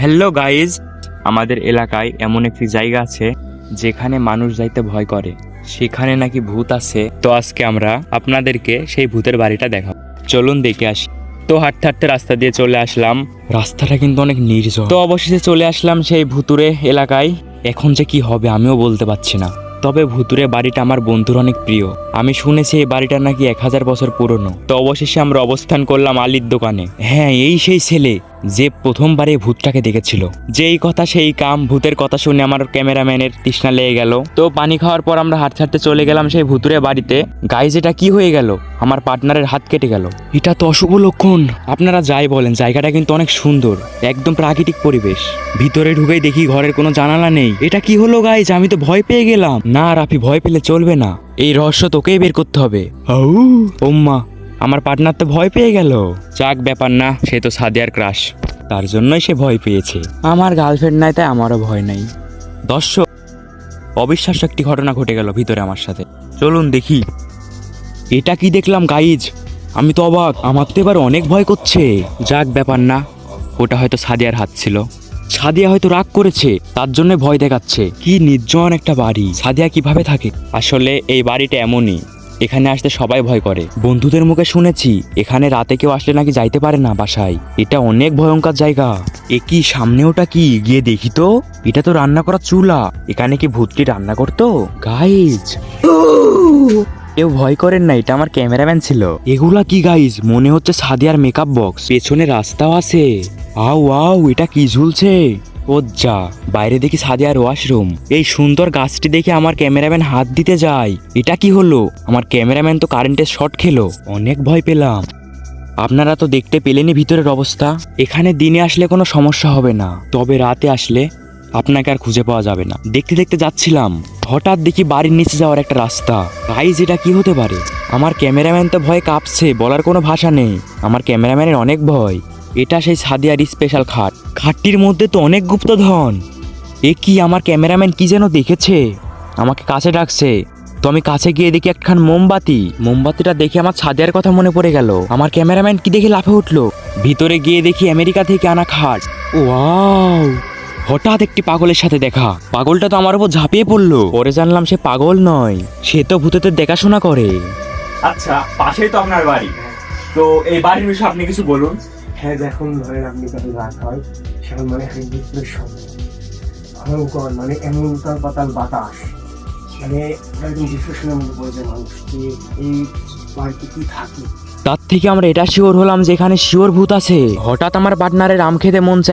Hello guys, আমাদের এলাকায় এমন একটি জায়গা আছে যেখানে মানুষ যাইতে ভয় করে। সেখানে নাকি ভূত আছে। তো আজকে আমরা আপনাদেরকে সেই ভূতের বাড়িটা দেখাবো। চলুন দেখে আসি। তো হাঁটতে হাঁটতে রাস্তা দিয়ে চলে আসলাম। রাস্তাটা কিন্তু অনেক নির্জন। তো অবশেষে চলে আসলাম সেই ভুতুরে এলাকায়। এখন যে কি হবে আমিও বলতে পারছি না। তবে ভুতুরে বাড়িটা আমার বন্ধুর অনেক প্রিয়। আমি শুনেছি এই বাড়িটা নাকি 1000 বছর পুরনো। তো অবশেষে আমরা অবস্থান করলাম আলীর দোকানে। হ্যাঁ, এই সেই ছেলে যে প্রথমবারে ভূতটাকে দেখেছিল। যেই কথা সেই কাম। ভূতের কথা শুনে আমার ক্যামেরাম্যানের তৃষ্ণা লেগে গেল। তো পানি খাওয়ার পর আমরা হাঁটতে হাঁটতে চলে গেলাম সেই ভুতুরে বাড়িতে। গাইজ, এটা কি হয়ে গেল? আমার পার্টনারের হাত কেটে গেল। এটা তো অশুভ লক্ষণ। আপনারা যাই বলেন, জায়গাটা কিন্তু অনেক সুন্দর, একদম প্রাকৃতিক পরিবেশ। ভিতরে ঢুকেই দেখি ঘরের কোনো জানালা নেই। এটা কি হলো গাইজ? আমি তো ভয় পেয়ে গেলাম। না রাফি, ভয় পেলে চলবে না। এই রহস্য তোকেই বের করতে হবে। ওম্মা, আমার পার্টনার তো ভয় পেয়ে গেল। যাক, ব্যাপার না, সে তো সাদিয়ার ক্রাশ, তার জন্যই সে ভয় পেয়েছে। আমার গার্লফ্রেন্ড নাই, তাই আমারও ভয় নাই। দর্শক, অবিশ্বাস্য একটি ঘটনা ঘটে গেল ভিতরে আমার সাথে। চলুন দেখি। এটা কি দেখলাম গাইজ? আমি তো অবাক, আমার তো এবার অনেক ভয় করছে। যাক, ব্যাপার না, ওটা হয়তো সাদিয়ার হাত ছিল। সাদিয়া হয়তো রাগ করেছে, তার জন্য ভয় দেখাচ্ছে। কি নির্জন একটা বাড়ি। সাদিয়া কিভাবে থাকে? আসলে এই বাড়িটা এমনই, এখানে আসতে সবাই ভয় করে। বন্ধুদের মুখে শুনেছি এখানে রাতে কেউ আসলে নাকি যাইতে পারে না বাসায়। এটা অনেক ভয়ঙ্কর জায়গা। এ কি সামনে? ওটা কি? গিয়ে দেখি তো। এটা তো রান্না করা চুলা। এখানে কি ভূতটি রান্না করতো? গাইজ, কেউ ভয় করেন না, এটা আমার ক্যামেরাম্যান ছিল। এগুলা কি গাইজ? মনে হচ্ছে সাদিয়ার মেকআপ বক্স। পেছনে রাস্তাও আছে। আও আও, এটা কি ঝুলছে? ও যা, বাইরে দেখি সাদিয়ার ওয়াশরুম। এই সুন্দর গাছটি দেখে আমার ক্যামেরাম্যান হাত দিতে যায়। এটা কি হলো? আমার ক্যামেরাম্যান তো কারেন্টের শর্ট খেলো। অনেক ভয় পেলাম। আপনারা তো দেখতে পেলেনই ভিতরের অবস্থা। এখানে দিনে আসলে কোনো সমস্যা হবে না, তবে রাতে আসলে আপনাকে আর খুঁজে পাওয়া যাবে না। দেখতে দেখতে যাচ্ছিলাম, হঠাৎ দেখি বাড়ির নিচে যাওয়ার একটা রাস্তা। গাইজ, এটা কি হতে পারে? আমার ক্যামেরাম্যান তো ভয় কাঁপছে, বলার কোনো ভাষা নেই। আমার ক্যামেরাম্যানের অনেক ভয়। এটা সেই সাদিয়ার স্পেশাল খাট। খাটটির মধ্যে তো অনেক গুপ্তধন। এ কি, আমার ক্যামেরাম্যান কি যেন দেখেছে, আমাকে কাছে ডাকছে। তো আমি কাছে গিয়ে দেখি একখান মোমবাতি। মোমবাতিটা দেখে আমার সাদিয়ার কথা মনে পড়ে গেল। আমার ক্যামেরাম্যান কি দেখে লাফে উঠলো। ভিতরে গিয়ে দেখি আমেরিকা থেকে আনা খাট। ওয়াও! হঠাৎ একটি পাগলের সাথে দেখা। পাগলটা তো আমার উপর ঝাঁপিয়ে পড়লো। পরে জানলাম সে পাগল নয়, সে তো ভূতেদের দেখাশোনা করে। আচ্ছা, পাশেই তো আপনার বাড়ি। তো এই বাড়ির বিষয়ে আপনি কিছু বলুন। হ্যাঁ, যখন ধরেন আপনি যখন রাত হয় সেখন মানে বিদ্যুতের শব্দ, ভয়ঙ্কর, মানে এমন উতাল পাতাল বাতাস, মানে একদম ডিপ্রেশনের মধ্যে পড়ে যায় মানুষ যে এই বাড়িতে কি থাকে। তার থেকে আমরা এটা শিওর হলাম যে এখানে শিওর ভূত আছে। হঠাৎ আমার পার্টনারের আম খেতে মন